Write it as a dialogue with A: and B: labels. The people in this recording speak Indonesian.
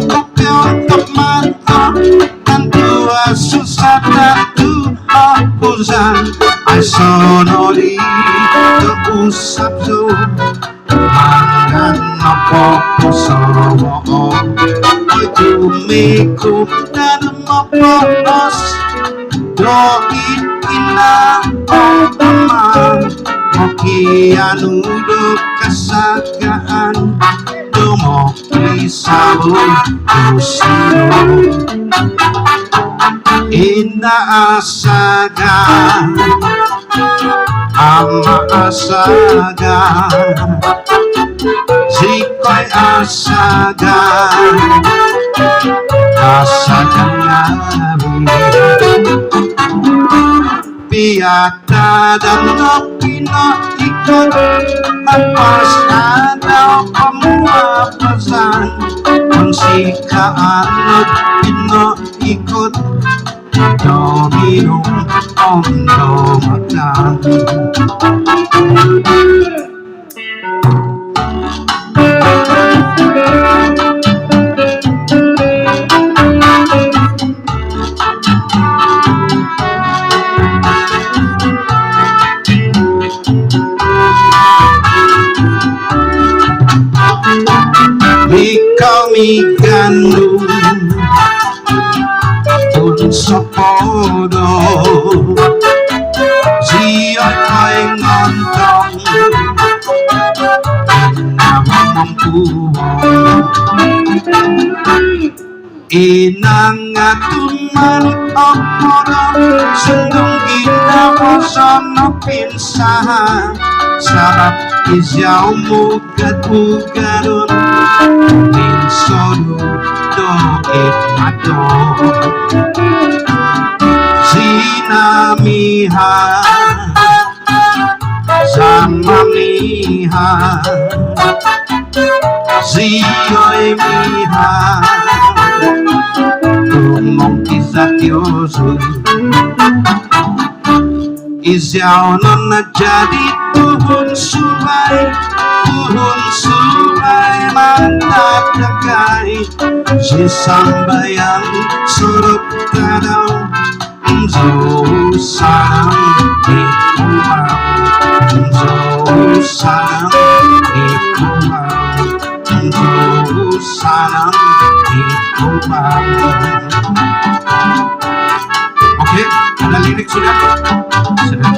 A: kopion tomato tanto susah tanto akusan ay sonori keusap so mangan apa kosowo ay tumikum dan mapos doi ina otama mokianu do kasagaan domo kisabo kusiro ina asaga ama asaga zikoy asaga asaga Piata dan pino ikut Apas ada pemua pesan Mensika anut pino ikut Domino ondo makan Kami gandum pun sepodo sioi koi ngontong nama mampu inang atuman opodo sendung gina wasono pinsahan sarap izau mugat ugarun sodu do mato sinamiha samamiha zioy miha tumong kisatyoso isyao na jadi tuhun sulay mantap jagai si sambayang surup kadang jauh sarang di kumang jauh sarang di kumang jauh sarang di kumang. Oke, ada lirik sudah? Sudah.